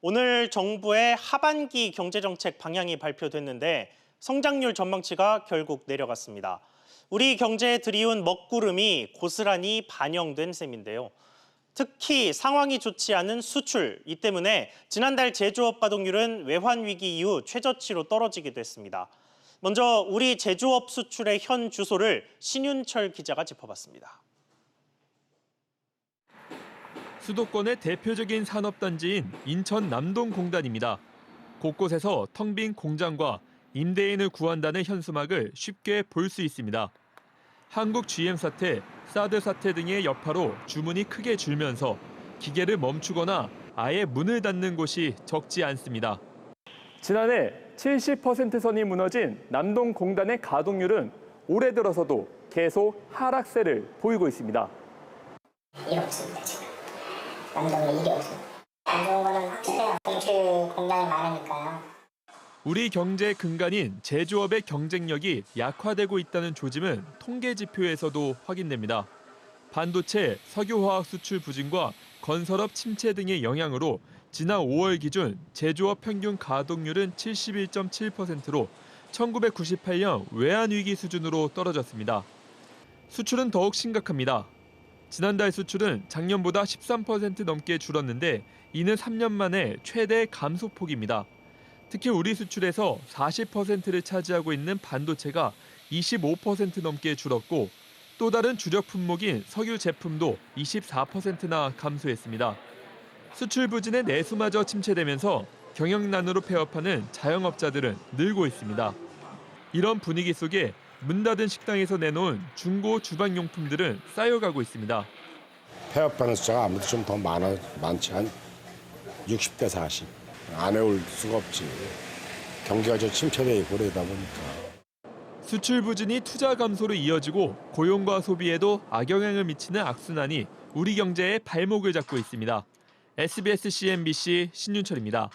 오늘 정부의 하반기 경제정책 방향이 발표됐는데 성장률 전망치가 결국 내려갔습니다. 우리 경제에 들이운 먹구름이 고스란히 반영된 셈인데요. 특히 상황이 좋지 않은 수출, 이 때문에 지난달 제조업 가동률은 외환 위기 이후 최저치로 떨어지기도 했습니다. 먼저 우리 제조업 수출의 현 주소를 신윤철 기자가 짚어봤습니다. 수도권의 대표적인 산업단지인 인천 남동공단입니다. 곳곳에서 텅 빈 공장과 임대인을 구한다는 현수막을 쉽게 볼 수 있습니다. 한국 GM 사태, 사드 사태 등의 여파로 주문이 크게 줄면서 기계를 멈추거나 아예 문을 닫는 곳이 적지 않습니다. 지난해 70% 선이 무너진 남동공단의 가동률은 올해 들어서도 계속 하락세를 보이고 있습니다. 일 없습니다, 지금. 남동에 일이 없어요. 안 좋은 거는 확실해요. 공출 공장이 많으니까요. 우리 경제 근간인 제조업의 경쟁력이 약화되고 있다는 조짐은 통계 지표에서도 확인됩니다. 반도체, 석유화학 수출 부진과 건설업 침체 등의 영향으로 지난 5월 기준 제조업 평균 가동률은 71.7%로 1998년 외환위기 수준으로 떨어졌습니다. 수출은 더욱 심각합니다. 지난달 수출은 작년보다 13% 넘게 줄었는데 이는 3년 만에 최대 감소폭입니다. 특히 우리 수출에서 40%를 차지하고 있는 반도체가 25% 넘게 줄었고 또 다른 주력 품목인 석유 제품도 24%나 감소했습니다. 수출 부진의 내수마저 침체되면서 경영난으로 폐업하는 자영업자들은 늘고 있습니다. 이런 분위기 속에 문 닫은 식당에서 내놓은 중고 주방용품들은 쌓여가고 있습니다. 폐업하는 숫자가 아무래도 좀 더 많지 한 60대 40. 안 해올 수가 없지. 경기가 좀 침체되어 있고 그러다 보니까. 수출 부진이 투자 감소로 이어지고 고용과 소비에도 악영향을 미치는 악순환이 우리 경제의 발목을 잡고 있습니다. SBS CNBC 신윤철입니다.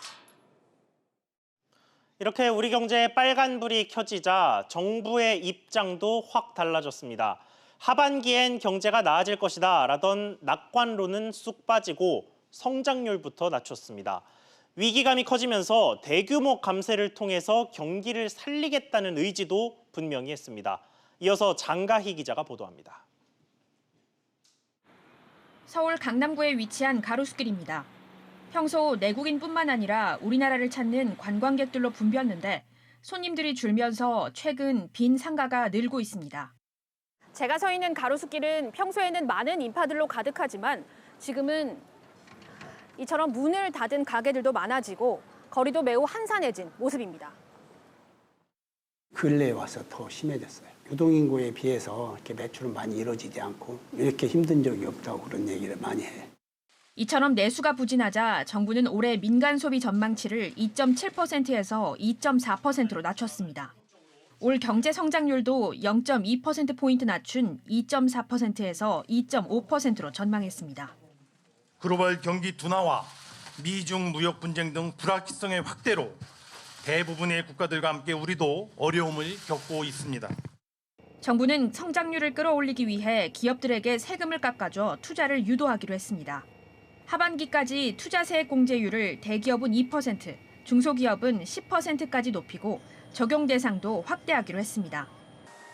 이렇게 우리 경제에 빨간불이 켜지자 정부의 입장도 확 달라졌습니다. 하반기엔 경제가 나아질 것이다 라던 낙관론은 쑥 빠지고 성장률부터 낮췄습니다. 위기감이 커지면서 대규모 감세를 통해서 경기를 살리겠다는 의지도 분명히 했습니다. 이어서 장가희 기자가 보도합니다. 서울 강남구에 위치한 가로수길입니다. 평소 내국인뿐만 아니라 우리나라를 찾는 관광객들로 붐볐는데 손님들이 줄면서 최근 빈 상가가 늘고 있습니다. 제가 서 있는 가로수길은 평소에는 많은 인파들로 가득하지만 지금은 이처럼 문을 닫은 가게들도 많아지고 거리도 매우 한산해진 모습입니다. 근래에 와서 더 심해졌어요. 유동인구에 비해서 이렇게 매출은 많이 이루어지지 않고 이렇게 힘든 적이 없다고 그런 얘기를 많이 해요. 이처럼 내수가 부진하자 정부는 올해 민간 소비 전망치를 2.7%에서 2.4%로 낮췄습니다. 올 경제 성장률도 0.2%포인트 낮춘 2.4%에서 2.5%로 전망했습니다. 글로벌 경기 둔화와 미중 무역 분쟁 등 불확실성의 확대로 대부분의 국가들과 함께 우리도 어려움을 겪고 있습니다. 정부는 성장률을 끌어올리기 위해 기업들에게 세금을 깎아줘 투자를 유도하기로 했습니다. 하반기까지 투자세액 공제율을 대기업은 2%, 중소기업은 10%까지 높이고 적용 대상도 확대하기로 했습니다.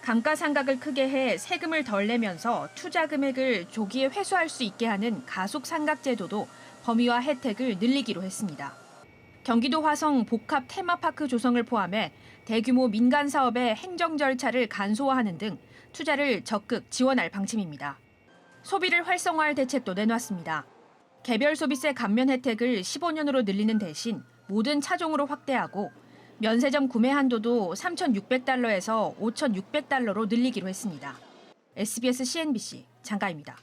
감가상각을 크게 해 세금을 덜 내면서 투자 금액을 조기에 회수할 수 있게 하는 가속상각제도도 범위와 혜택을 늘리기로 했습니다. 경기도 화성 복합 테마파크 조성을 포함해 대규모 민간 사업의 행정 절차를 간소화하는 등 투자를 적극 지원할 방침입니다. 소비를 활성화할 대책도 내놨습니다. 개별 소비세 감면 혜택을 15년으로 늘리는 대신 모든 차종으로 확대하고 면세점 구매 한도도 3,600달러에서 5,600달러로 늘리기로 했습니다. SBS CNBC 장가입니다.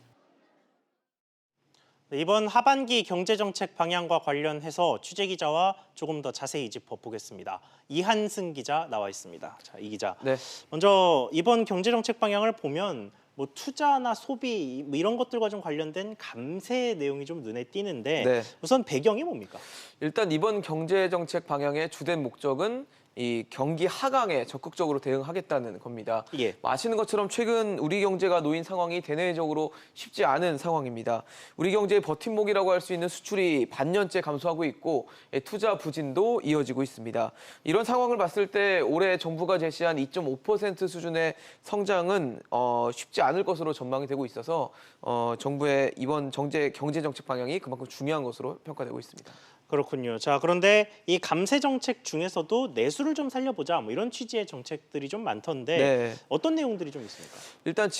이번 하반기 경제정책 방향과 관련해서 취재기자와 조금 더 자세히 짚어보겠습니다. 이한승 기자 나와 있습니다. 자, 이 기자. 네. 먼저 이번 경제정책 방향을 보면 뭐 투자나 소비 뭐 이런 것들과 좀 관련된 감세 내용이 좀 눈에 띄는데 네. 우선 배경이 뭡니까? 일단 이번 경제정책 방향의 주된 목적은 이 경기 하강에 적극적으로 대응하겠다는 겁니다. 예. 아시는 것처럼 최근 우리 경제가 놓인 상황이 대내적으로 쉽지 않은 상황입니다. 우리 경제의 버팀목이라고 할 수 있는 수출이 반년째 감소하고 있고 투자 부진도 이어지고 있습니다. 이런 상황을 봤을 때 올해 정부가 제시한 2.5% 수준의 성장은 쉽지 않을 것으로 전망이 되고 있어서 정부의 이번 경제 정책 방향이 그만큼 중요한 것으로 평가되고 있습니다. 그렇군요. 자, 그런데 이 감세 정책 중에서도 내수를 좀 살려보자 뭐 이런 취지의 정책들이 좀 많던데 네. 어떤 내용들이 좀 있습니까? 일단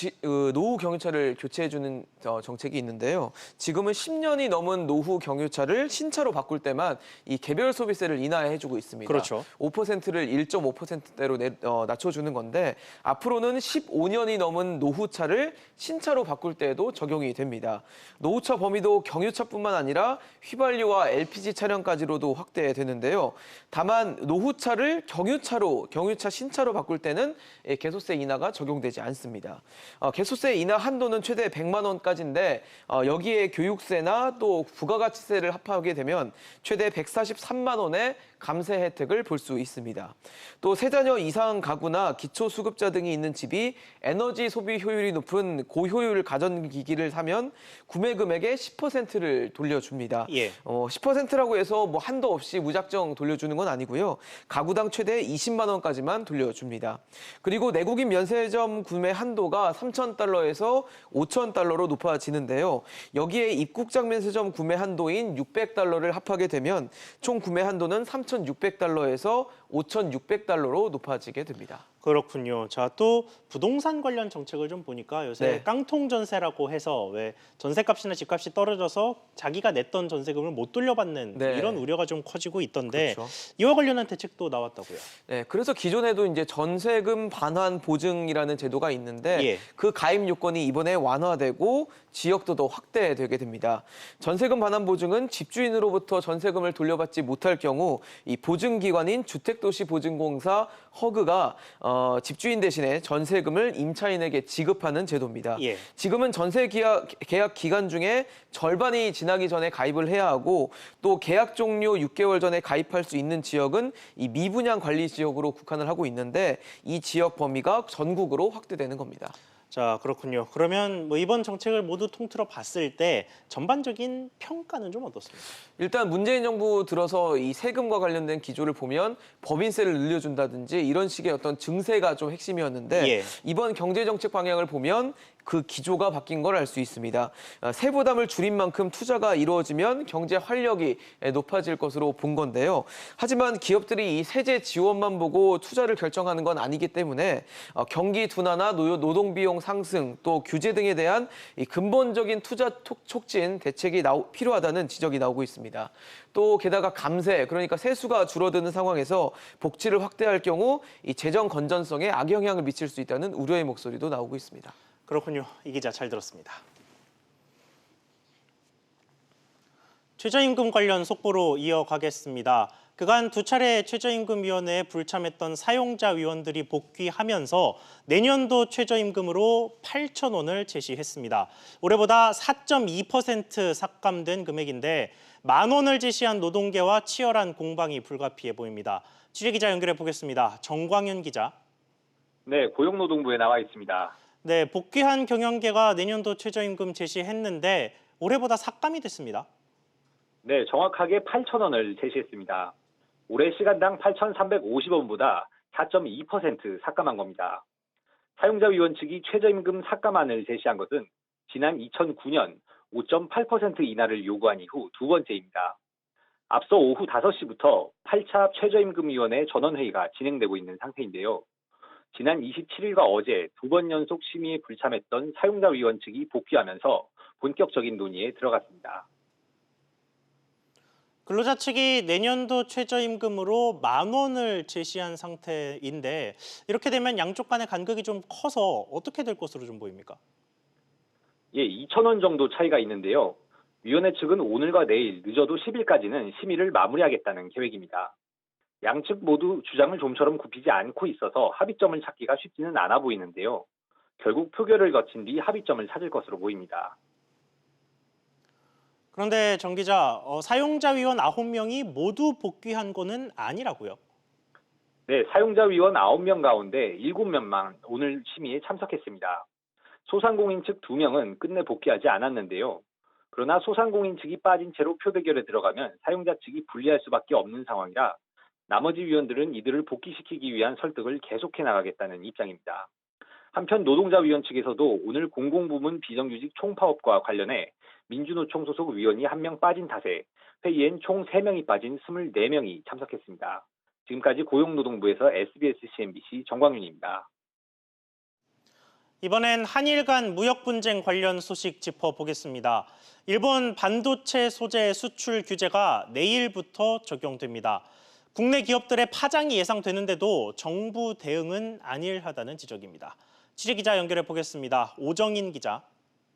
노후 경유차를 교체해주는 정책이 있는데요. 지금은 10년이 넘은 노후 경유차를 신차로 바꿀 때만 이 개별 소비세를 인하해주고 있습니다. 그렇죠. 5%를 1.5%대로 낮춰주는 건데 앞으로는 15년이 넘은 노후차를 신차로 바꿀 때에도 적용이 됩니다. 노후차 범위도 경유차뿐만 아니라 휘발유와 LPG 차량까지로도 확대되는데요. 다만 노후차를 경유차 신차로 바꿀 때는 개소세 인하가 적용되지 않습니다. 개소세 인하 한도는 최대 100만 원까지인데 여기에 교육세나 또 부가가치세를 합하게 되면 최대 143만 원의 감세 혜택을 볼 수 있습니다. 또 세 자녀 이상 가구나 기초수급자 등이 있는 집이 에너지 소비 효율이 높은 고효율 가전기기를 사면 구매 금액의 10%를 돌려줍니다. 예. 10%라고 해서 뭐 한도 없이 무작정 돌려주는 건 아니고요. 가구당 최대 20만 원까지만 돌려줍니다. 그리고 내국인 면세점 구매 한도가 3,000달러에서 5,000달러로 높아지는데요. 여기에 입국장 면세점 구매 한도인 600달러를 합하게 되면 총 구매 한도는 3,600달러에서 5,600달러로 높아지게 됩니다. 그렇군요. 자, 또 부동산 관련 정책을 좀 보니까 요새 네. 깡통 전세라고 해서 왜 전세값이나 집값이 떨어져서 자기가 냈던 전세금을 못 돌려받는 네. 이런 우려가 좀 커지고 있던데 그렇죠. 이와 관련한 대책도 나왔다고요. 네, 그래서 기존에도 이제 전세금 반환 보증이라는 제도가 있는데 예. 그 가입 요건이 이번에 완화되고 지역도 더 확대되게 됩니다. 전세금 반환 보증은 집주인으로부터 전세금을 돌려받지 못할 경우 이 보증기관인 주택도시보증공사 허그가 집주인 대신에 전세금을 임차인에게 지급하는 제도입니다. 예. 지금은 전세 계약 기간 중에 절반이 지나기 전에 가입을 해야 하고 또 계약 종료 6개월 전에 가입할 수 있는 지역은 이 미분양 관리 지역으로 국한을 하고 있는데 이 지역 범위가 전국으로 확대되는 겁니다. 자, 그렇군요. 그러면 뭐 이번 정책을 모두 통틀어 봤을 때 전반적인 평가는 좀 어떻습니까? 일단 문재인 정부 들어서 이 세금과 관련된 기조를 보면 법인세를 늘려준다든지 이런 식의 어떤 증세가 좀 핵심이었는데 예. 이번 경제정책 방향을 보면 그 기조가 바뀐 걸 알 수 있습니다. 세부담을 줄인 만큼 투자가 이루어지면 경제 활력이 높아질 것으로 본 건데요. 하지만 기업들이 이 세제 지원만 보고 투자를 결정하는 건 아니기 때문에 경기 둔화나 노동 비용 상승 또 규제 등에 대한 이 근본적인 투자 촉진 대책이 필요하다는 지적이 나오고 있습니다. 또 게다가 감세, 그러니까 세수가 줄어드는 상황에서 복지를 확대할 경우 이 재정 건전성에 악영향을 미칠 수 있다는 우려의 목소리도 나오고 있습니다. 그렇군요. 이 기자 잘 들었습니다. 최저임금 관련 속보로 이어가겠습니다. 그간 두 차례 최저임금위원회에 불참했던 사용자 위원들이 복귀하면서 내년도 최저임금으로 8,000원을 제시했습니다. 올해보다 4.2% 삭감된 금액인데 10,000원을 제시한 노동계와 치열한 공방이 불가피해 보입니다. 취재기자 연결해 보겠습니다. 정광윤 기자. 네, 고용노동부에 나와 있습니다. 네, 복귀한 경영계가 내년도 최저임금 제시했는데 올해보다 삭감이 됐습니다. 네, 정확하게 8,000원을 제시했습니다. 올해 시간당 8,350원보다 4.2% 삭감한 겁니다. 사용자위원 측이 최저임금 삭감안을 제시한 것은 지난 2009년 5.8% 인하를 요구한 이후 두 번째입니다. 앞서 오후 5시부터 8차 최저임금위원회 전원회의가 진행되고 있는 상태인데요. 지난 27일과 어제 두 번 연속 심의에 불참했던 사용자위원 측이 복귀하면서 본격적인 논의에 들어갔습니다. 근로자 측이 내년도 최저임금으로 10,000원을 제시한 상태인데 이렇게 되면 양쪽 간의 간극이 좀 커서 어떻게 될 것으로 좀 보입니까? 예, 2,000원 정도 차이가 있는데요. 위원회 측은 오늘과 내일 늦어도 10일까지는 심의를 마무리하겠다는 계획입니다. 양측 모두 주장을 좀처럼 굽히지 않고 있어서 합의점을 찾기가 쉽지는 않아 보이는데요. 결국 표결을 거친 뒤 합의점을 찾을 것으로 보입니다. 그런데 정 기자, 사용자 위원 9명이 모두 복귀한 거는 아니라고요? 네, 사용자 위원 9명 가운데 7명만 오늘 심의에 참석했습니다. 소상공인 측 2명은 끝내 복귀하지 않았는데요. 그러나 소상공인 측이 빠진 채로 표대결에 들어가면 사용자 측이 불리할 수밖에 없는 상황이라 나머지 위원들은 이들을 복귀시키기 위한 설득을 계속해 나가겠다는 입장입니다. 한편 노동자위원 측에서도 오늘 공공부문 비정규직 총파업과 관련해 민주노총 소속 위원이 1명 빠진 탓에 회의엔 총 3명이 빠진 24명이 참석했습니다. 지금까지 고용노동부에서 SBS CNBC 정광윤입니다. 이번엔 한일 간 무역 분쟁 관련 소식 짚어보겠습니다. 일본 반도체 소재 수출 규제가 내일부터 적용됩니다. 국내 기업들의 파장이 예상되는데도 정부 대응은 안일하다는 지적입니다. 취재기자 연결해 보겠습니다. 오정인 기자.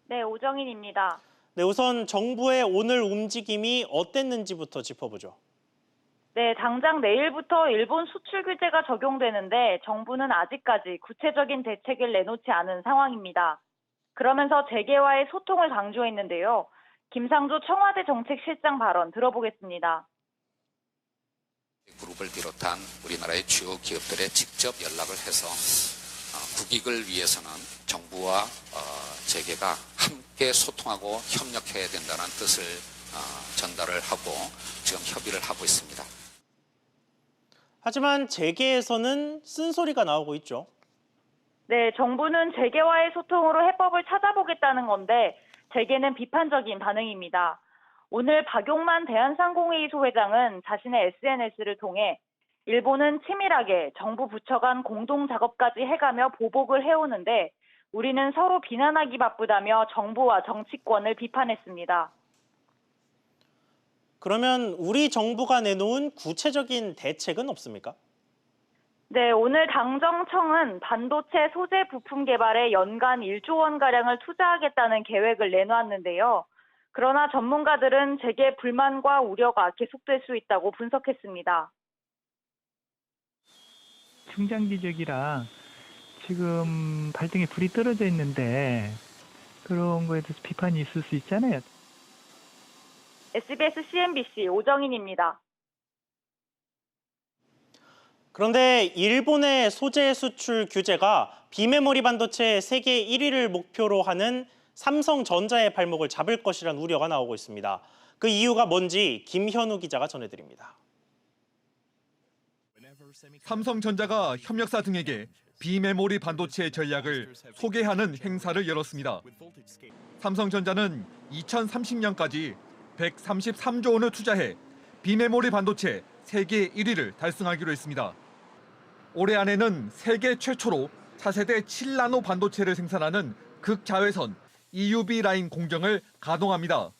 네, 오정인입니다. 네, 우선 정부의 오늘 움직임이 어땠는지부터 짚어보죠. 네, 당장 내일부터 일본 수출 규제가 적용되는데 정부는 아직까지 구체적인 대책을 내놓지 않은 상황입니다. 그러면서 재계와의 소통을 강조했는데요. 김상조 청와대 정책실장 발언 들어보겠습니다. 그룹을 비롯한 우리나라의 주요 기업들에 직접 연락을 해서 국익을 위해서는 정부와 재계가 함께 소통하고 협력해야 된다는 뜻을 전달을 하고 지금 협의를 하고 있습니다. 하지만 재계에서는 쓴소리가 나오고 있죠. 네, 정부는 재계와의 소통으로 해법을 찾아보겠다는 건데 재계는 비판적인 반응입니다. 오늘 박용만 대한상공회의 소회장은 자신의 SNS를 통해 일본은 치밀하게 정부 부처 간 공동 작업까지 해가며 보복을 해오는데 우리는 서로 비난하기 바쁘다며 정부와 정치권을 비판했습니다. 그러면 우리 정부가 내놓은 구체적인 대책은 없습니까? 네, 오늘 당정청은 반도체 소재 부품 개발에 연간 1조 원가량을 투자하겠다는 계획을 내놓았는데요. 그러나 전문가들은 재계 불만과 우려가 계속될 수 있다고 분석했습니다. 중장기적이라 지금 발등에 불이 떨어져 있는데 그런 거에 대해서 비판이 있을 수 있잖아요. SBS CNBC 오정인입니다. 그런데 일본의 소재 수출 규제가 비메모리 반도체 세계 1위를 목표로 하는 삼성전자의 발목을 잡을 것이라는 우려가 나오고 있습니다. 그 이유가 뭔지 김현우 기자가 전해드립니다. 삼성전자가 협력사 등에게 비메모리 반도체 전략을 소개하는 행사를 열었습니다. 삼성전자는 2030년까지 133조 원을 투자해 비메모리 반도체 세계 1위를 달성하기로 했습니다. 올해 안에는 세계 최초로 차세대 7나노 반도체를 생산하는 극자외선 EUV 라인 공정을 가동합니다.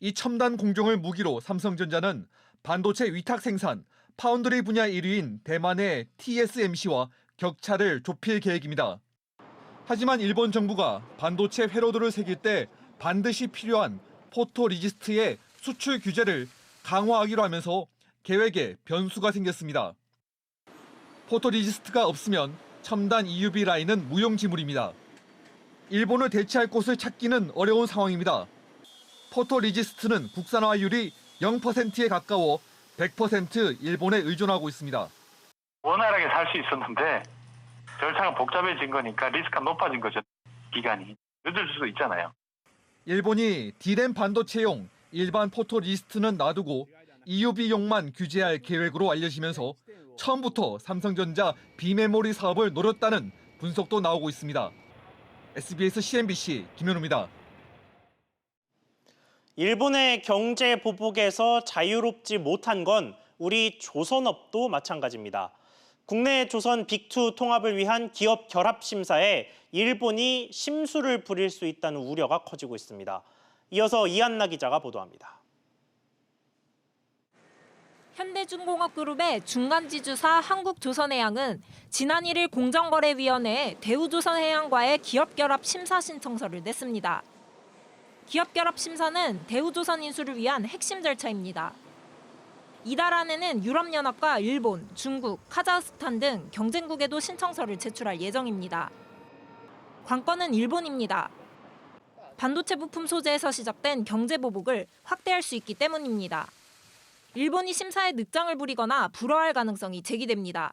이 첨단 공정을 무기로 삼성전자는 반도체 위탁 생산, 파운드리 분야 1위인 대만의 TSMC와 격차를 좁힐 계획입니다. 하지만 일본 정부가 반도체 회로도를 새길 때 반드시 필요한 포토리지스트의 수출 규제를 강화하기로 하면서 계획에 변수가 생겼습니다. 포토리지스트가 없으면 첨단 EUV 라인은 무용지물입니다. 일본을 대체할 곳을 찾기는 어려운 상황입니다. 포토리지스트는 국산화율이 0%에 가까워 100% 일본에 의존하고 있습니다. 원활하게 살 수 있었는데 절차가 복잡해진 거니까 리스크가 높아진 거죠. 기간이 늦을 수도 있잖아요. 일본이 D램 반도체용 일반 포토리지스트는 놔두고 EUV용만 규제할 계획으로 알려지면서 처음부터 삼성전자 비메모리 사업을 노렸다는 분석도 나오고 있습니다. SBS CNBC 김현우입니다. 일본의 경제 보복에서 자유롭지 못한 건 우리 조선업도 마찬가지입니다. 국내 조선 빅2 통합을 위한 기업 결합 심사에 일본이 심수를 부릴 수 있다는 우려가 커지고 있습니다. 이어서 이한나 기자가 보도합니다. 현대중공업그룹의 중간지주사 한국조선해양은 지난 1일 공정거래위원회에 대우조선해양과의 기업결합 심사 신청서를 냈습니다. 기업결합 심사는 대우조선 인수를 위한 핵심 절차입니다. 이달 안에는 유럽연합과 일본, 중국, 카자흐스탄 등 경쟁국에도 신청서를 제출할 예정입니다. 관건은 일본입니다. 반도체 부품 소재에서 시작된 경제 보복을 확대할 수 있기 때문입니다. 일본이 심사에 늑장을 부리거나 불허할 가능성이 제기됩니다.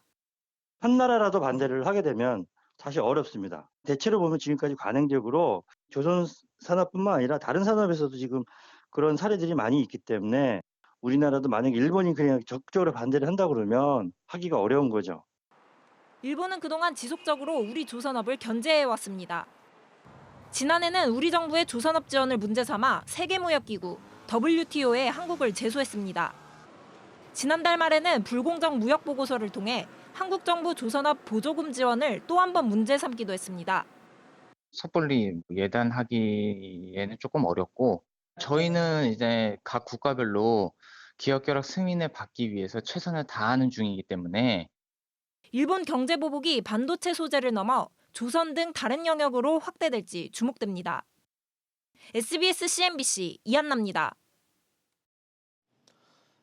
한 나라라도 반대를 하게 되면 사실 어렵습니다. 대체로 보면 지금까지 관행적으로 조선 산업뿐만 아니라 다른 산업에서도 지금 그런 사례들이 많이 있기 때문에 우리나라도 만약 일본이 그냥 적극적으로 반대를 한다 그러면 하기가 어려운 거죠. 일본은 그동안 지속적으로 우리 조선업을 견제해왔습니다. 지난해는 우리 정부의 조선업 지원을 문제 삼아 세계무역기구 WTO에 한국을 제소했습니다. 지난달 말에는 불공정 무역 보고서를 통해 한국 정부 조선업 보조금 지원을 또 한 번 문제 삼기도 했습니다. 섣불리 예단하기에는 조금 어렵고 저희는 이제 각 국가별로 기업 결합 승인을 받기 위해서 최선을 다하는 중이기 때문에 일본 경제 보복이 반도체 소재를 넘어 조선 등 다른 영역으로 확대될지 주목됩니다. SBS CNBC 이한나입니다.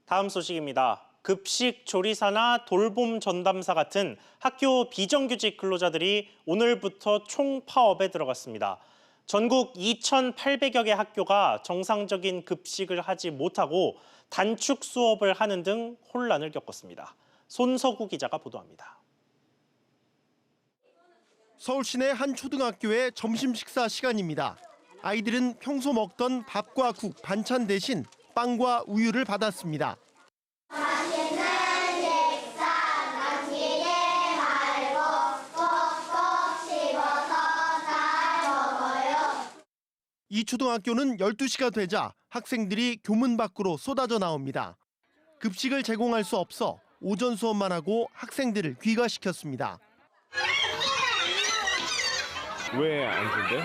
다음 소식입니다. 급식 조리사나 돌봄 전담사 같은 학교 비정규직 근로자들이 오늘부터 총파업에 들어갔습니다. 전국 2,800여 개 학교가 정상적인 급식을 하지 못하고 단축 수업을 하는 등 혼란을 겪었습니다. 손석우 기자가 보도합니다. 서울 시내 한 초등학교의 점심 식사 시간입니다. 아이들은 평소 먹던 밥과 국, 반찬 대신 빵과 우유를 받았습니다. 이 초등학교는 12시가 되자 학생들이 교문 밖으로 쏟아져 나옵니다. 급식을 제공할 수 없어 오전 수업만 하고 학생들을 귀가시켰습니다. 왜 안 준대?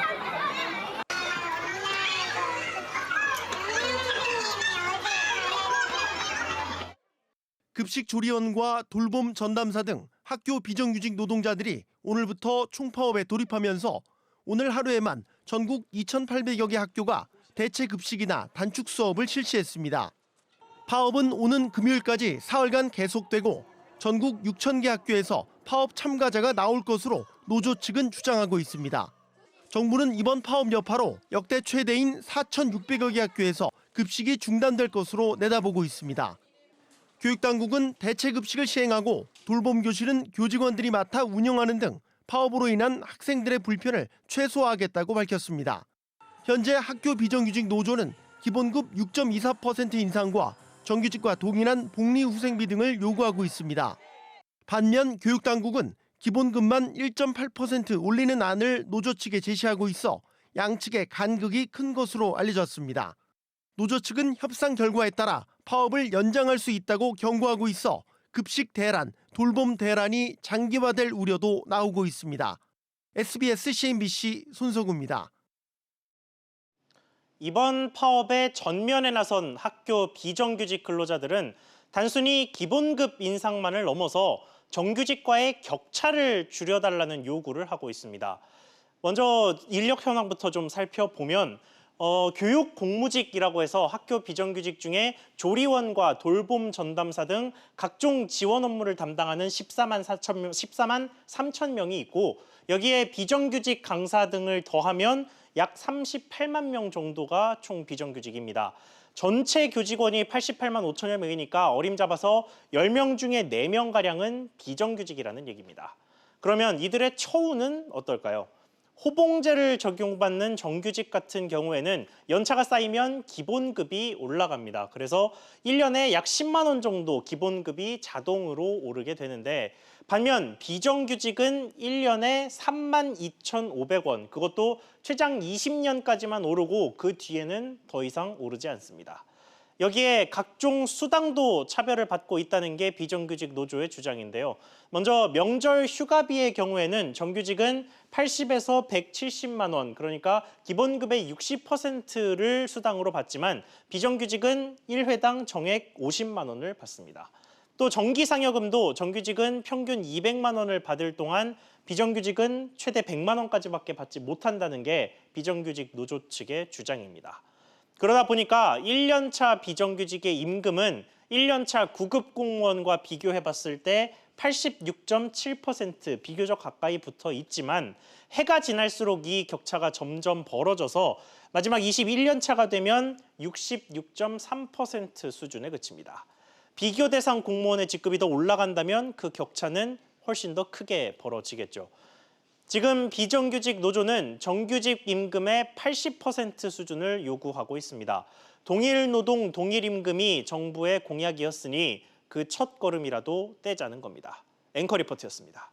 급식 조리원과 돌봄 전담사 등 학교 비정규직 노동자들이 오늘부터 총파업에 돌입하면서 오늘 하루에만 전국 2,800여 개 학교가 대체 급식이나 단축 수업을 실시했습니다. 파업은 오는 금요일까지 사흘간 계속되고 전국 6,000개 학교에서 파업 참가자가 나올 것으로 노조 측은 주장하고 있습니다. 정부는 이번 파업 여파로 역대 최대인 4,600여 개 학교에서 급식이 중단될 것으로 내다보고 있습니다. 교육당국은 대체 급식을 시행하고 돌봄 교실은 교직원들이 맡아 운영하는 등 파업으로 인한 학생들의 불편을 최소화하겠다고 밝혔습니다. 현재 학교 비정규직 노조는 기본급 6.24% 인상과 정규직과 동일한 복리후생비 등을 요구하고 있습니다. 반면 교육당국은 기본급만 1.8% 올리는 안을 노조 측에 제시하고 있어 양측의 간극이 큰 것으로 알려졌습니다. 노조 측은 협상 결과에 따라 파업을 연장할 수 있다고 경고하고 있어 급식 대란, 돌봄 대란이 장기화될 우려도 나오고 있습니다. SBS CNBC 손석우입니다. 이번 파업에 전면에 나선 학교 비정규직 근로자들은 단순히 기본급 인상만을 넘어서 정규직과의 격차를 줄여달라는 요구를 하고 있습니다. 먼저 인력 현황부터 좀 살펴보면 교육 공무직이라고 해서 학교 비정규직 중에 조리원과 돌봄 전담사 등 각종 지원 업무를 담당하는 14만 3천 명이 있고 여기에 비정규직 강사 등을 더하면 약 38만 명 정도가 총 비정규직입니다. 전체 교직원이 88만 5천여 명이니까 어림잡아서 10명 중에 4명가량은 비정규직이라는 얘기입니다. 그러면 이들의 처우는 어떨까요? 호봉제를 적용받는 정규직 같은 경우에는 연차가 쌓이면 기본급이 올라갑니다. 그래서 1년에 약 10만 원 정도 기본급이 자동으로 오르게 되는데 반면 비정규직은 1년에 3만 2,500원, 그것도 최장 20년까지만 오르고 그 뒤에는 더 이상 오르지 않습니다. 여기에 각종 수당도 차별을 받고 있다는 게 비정규직 노조의 주장인데요. 먼저 명절 휴가비의 경우에는 정규직은 80에서 170만 원, 그러니까 기본급의 60%를 수당으로 받지만 비정규직은 1회당 정액 50만 원을 받습니다. 또 정기상여금도 정규직은 평균 200만 원을 받을 동안 비정규직은 최대 100만 원까지밖에 받지 못한다는 게 비정규직 노조 측의 주장입니다. 그러다 보니까 1년차 비정규직의 임금은 1년차 구급 공무원과 비교해봤을 때 86.7% 비교적 가까이 붙어 있지만 해가 지날수록 이 격차가 점점 벌어져서 마지막 21년차가 되면 66.3% 수준에 그칩니다. 비교 대상 공무원의 직급이 더 올라간다면 그 격차는 훨씬 더 크게 벌어지겠죠. 지금 비정규직 노조는 정규직 임금의 80% 수준을 요구하고 있습니다. 동일 노동, 동일 임금이 정부의 공약이었으니 그 첫 걸음이라도 떼자는 겁니다. 앵커 리포트였습니다.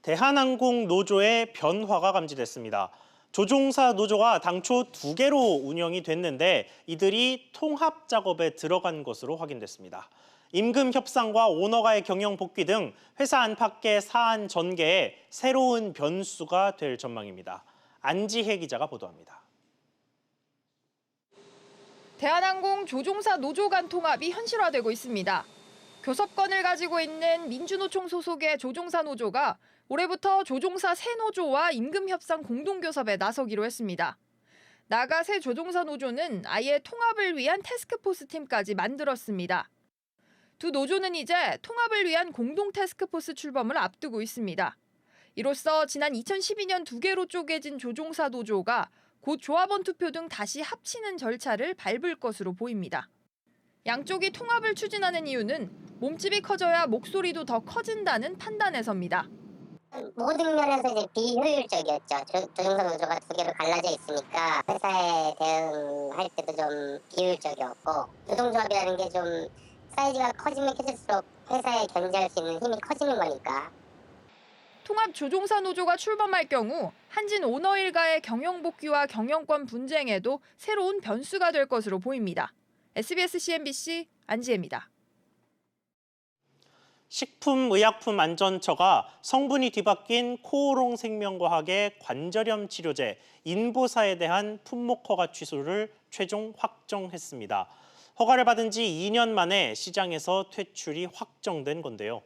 대한항공 노조의 변화가 감지됐습니다. 조종사 노조가 당초 2개로 운영이 됐는데 이들이 통합 작업에 들어간 것으로 확인됐습니다. 임금 협상과 오너가의 경영 복귀 등 회사 안팎의 사안 전개에 새로운 변수가 될 전망입니다. 안지혜 기자가 보도합니다. 대한항공 조종사 노조 간 통합이 현실화되고 있습니다. 교섭권을 가지고 있는 민주노총 소속의 조종사 노조가 올해부터 조종사 새 노조와 임금 협상 공동교섭에 나서기로 했습니다. 나가 새 조종사 노조는 아예 통합을 위한 태스크포스 팀까지 만들었습니다. 두 노조는 이제 통합을 위한 공동 태스크포스 출범을 앞두고 있습니다. 이로써 지난 2012년 2개로 쪼개진 조종사 노조가 곧 조합원 투표 등 다시 합치는 절차를 밟을 것으로 보입니다. 양쪽이 통합을 추진하는 이유는 몸집이 커져야 목소리도 더 커진다는 판단에서입니다. 모든 면에서 이제 비효율적이었죠. 조종사 노조가 2개로 갈라져 있으니까 회사에 대응할 때도 좀 비효율적이었고, 노동조합이라는 게 좀 사이즈가 커지면 커질수록 회사에 견제할 수 있는 힘이 커지는 거니까. 통합 조종사 노조가 출범할 경우 한진 오너 일가의 경영 복귀와 경영권 분쟁에도 새로운 변수가 될 것으로 보입니다. SBS CNBC 안지혜입니다. 식품의약품안전처가 성분이 뒤바뀐 코오롱 생명과학의 관절염 치료제 인보사에 대한 품목 허가 취소를 최종 확정했습니다. 허가를 받은 지 2년 만에 시장에서 퇴출이 확정된 건데요.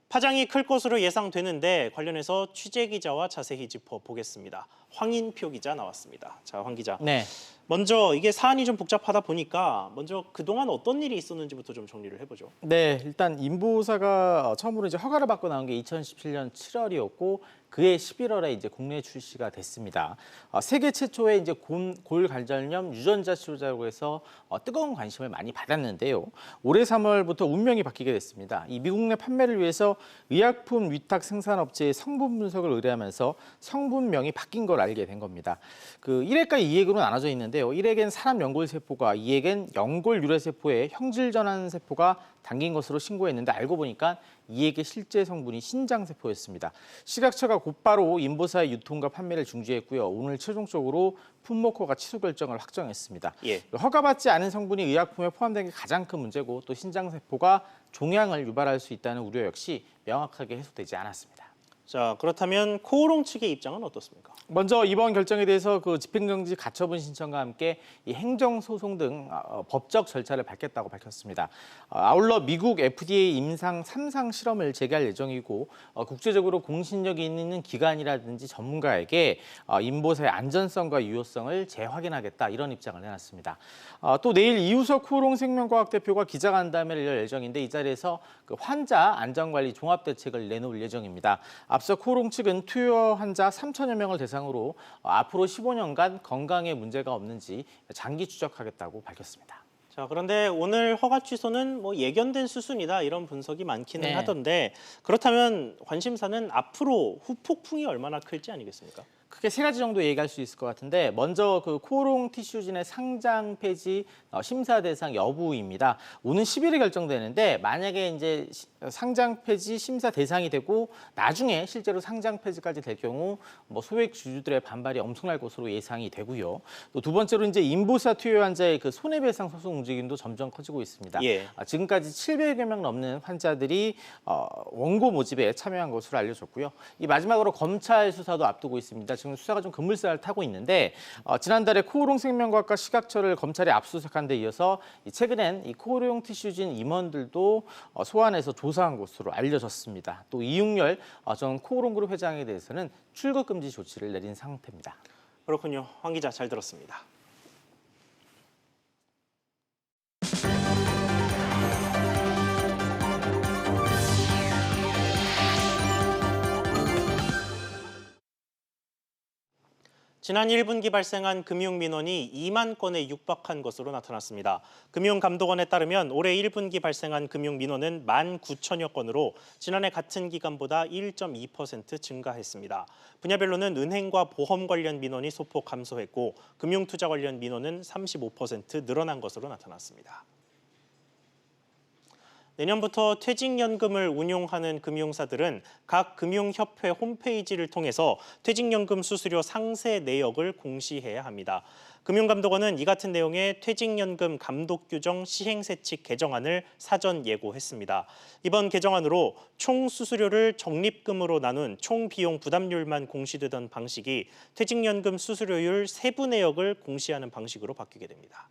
파장이 클 것으로 예상되는데 관련해서 취재 기자와 자세히 짚어보겠습니다. 황인표 기자 나왔습니다. 자, 황 기자. 네. 먼저 이게 사안이 좀 복잡하다 보니까 먼저 그동안 어떤 일이 있었는지부터 좀 정리를 해보죠. 네, 일단 인보사가 처음으로 이제 허가를 받고 나온 게 2017년 7월이었고 그해 11월에 이제 국내 출시가 됐습니다. 세계 최초의 이제 골관절염 유전자 치료자라고 해서 뜨거운 관심을 많이 받았는데요. 올해 3월부터 운명이 바뀌게 됐습니다. 이 미국 내 판매를 위해서 의약품 위탁 생산업체의 성분 분석을 의뢰하면서 성분명이 바뀐 걸 알게 된 겁니다. 그 1핵과 2핵으로 나눠져 있는데요. 1핵엔 사람 연골세포가, 2핵엔 연골 유래세포에 형질 전환 세포가 담긴 것으로 신고했는데 알고 보니까 2핵의 실제 성분이 신장세포였습니다. 식약처가 곧바로 인보사의 유통과 판매를 중지했고요. 오늘 최종적으로 품목 허가 취소 결정을 확정했습니다. 예. 허가받지 않은 성분이 의약품에 포함된 게 가장 큰 문제고 또 신장세포가 종양을 유발할 수 있다는 우려 역시 명확하게 해소되지 않았습니다. 자, 그렇다면 코오롱 측의 입장은 어떻습니까? 먼저 이번 결정에 대해서 그 집행정지 가처분 신청과 함께 이 행정소송 등 법적 절차를 밟겠다고 밝혔습니다. 아울러 미국 FDA 임상 3상 실험을 재개할 예정이고 국제적으로 공신력이 있는 기관이라든지 전문가에게 인보사의 안전성과 유효성을 재확인하겠다 이런 입장을 내놨습니다. 또 내일 이우석 코오롱 생명과학 대표가 기자간담회를 열 예정인데 이 자리에서 그 환자 안전관리 종합대책을 내놓을 예정입니다. 앞서 코오롱 측은 투여 환자 3천여 명을 대상으로 앞으로 15년간 건강에 문제가 없는지 장기 추적하겠다고 밝혔습니다. 자, 그런데 오늘 허가 취소는 뭐 예견된 수순이다 이런 분석이 많기는 하던데 그렇다면 관심사는 앞으로 후폭풍이 얼마나 클지 아니겠습니까? 크게 세 가지 정도 얘기할 수 있을 것 같은데 먼저 그 코오롱 티슈진의 상장 폐지 심사 대상 여부입니다. 오는 10일에 결정되는데 만약에 이제 상장 폐지 심사 대상이 되고 나중에 실제로 상장 폐지까지 될 경우 뭐 소액 주주들의 반발이 엄청날 것으로 예상이 되고요. 또 두 번째로 이제 인보사 투여 환자의 그 손해배상 소송 움직임도 점점 커지고 있습니다. 예. 지금까지 700여 명 넘는 환자들이 원고 모집에 참여한 것으로 알려졌고요. 이 마지막으로 검찰 수사도 앞두고 있습니다. 지금 수사가 좀 급물살을 타고 있는데 지난달에 코오롱 생명과학과 식약처를 검찰에 압수수색한 데 이어서 최근엔 이 코오롱 티슈진 임원들도 소환해서 조사한 것으로 알려졌습니다. 또 이웅열 전 코오롱그룹 회장에 대해서는 출국 금지 조치를 내린 상태입니다. 그렇군요. 황 기자 잘 들었습니다. 지난 1분기 발생한 금융민원이 2만 건에 육박한 것으로 나타났습니다. 금융감독원에 따르면 올해 1분기 발생한 금융민원은 19,000여 건으로 지난해 같은 기간보다 1.2% 증가했습니다. 분야별로는 은행과 보험 관련 민원이 소폭 감소했고 금융투자 관련 민원은 35% 늘어난 것으로 나타났습니다. 내년부터 퇴직연금을 운용하는 금융사들은 각 금융협회 홈페이지를 통해서 퇴직연금 수수료 상세 내역을 공시해야 합니다. 금융감독원은 이 같은 내용의 퇴직연금 감독규정 시행세칙 개정안을 사전 예고했습니다. 이번 개정안으로 총 수수료를 적립금으로 나눈 총 비용 부담률만 공시되던 방식이 퇴직연금 수수료율 세부 내역을 공시하는 방식으로 바뀌게 됩니다.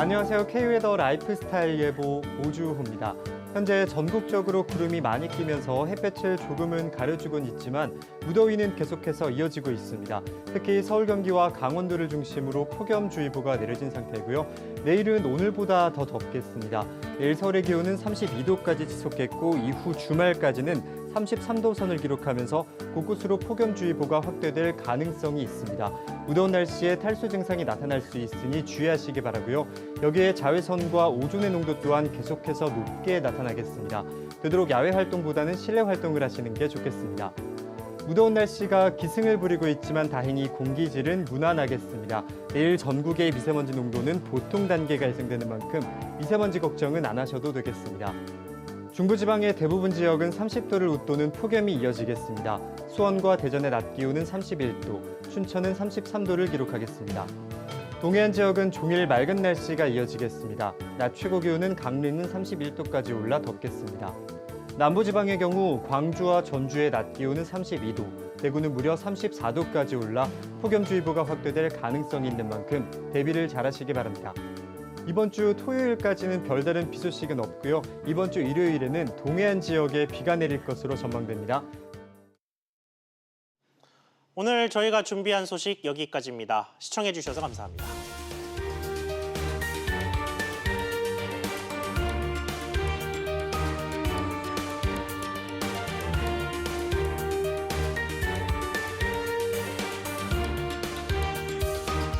안녕하세요. K웨더 라이프스타일 예보 오주호입니다. 현재 전국적으로 구름이 많이 끼면서 햇볕을 조금은 가려주곤 있지만 무더위는 계속해서 이어지고 있습니다. 특히 서울, 경기와 강원도를 중심으로 폭염주의보가 내려진 상태이고요. 내일은 오늘보다 더 덥겠습니다. 내일 서울의 기온은 32도까지 지속했고 이후 주말까지는 33도 선을 기록하면서 곳곳으로 폭염주의보가 확대될 가능성이 있습니다. 무더운 날씨에 탈수 증상이 나타날 수 있으니 주의하시기 바라고요. 여기에 자외선과 오존의 농도 또한 계속해서 높게 나타나겠습니다. 되도록 야외 활동보다는 실내 활동을 하시는 게 좋겠습니다. 무더운 날씨가 기승을 부리고 있지만 다행히 공기질은 무난하겠습니다. 내일 전국의 미세먼지 농도는 보통 단계가 예상되는 만큼 미세먼지 걱정은 안 하셔도 되겠습니다. 중부지방의 대부분 지역은 30도를 웃도는 폭염이 이어지겠습니다. 수원과 대전의 낮 기온은 31도, 춘천은 33도를 기록하겠습니다. 동해안 지역은 종일 맑은 날씨가 이어지겠습니다. 낮 최고 기온은 강릉은 31도까지 올라 덥겠습니다. 남부지방의 경우 광주와 전주의 낮 기온은 32도, 대구는 무려 34도까지 올라 폭염주의보가 확대될 가능성이 있는 만큼 대비를 잘하시기 바랍니다. 이번 주 토요일까지는 별다른 비 소식은 없고요. 이번 주 일요일에는 동해안 지역에 비가 내릴 것으로 전망됩니다. 오늘 저희가 준비한 소식 여기까지입니다. 시청해 주셔서 감사합니다.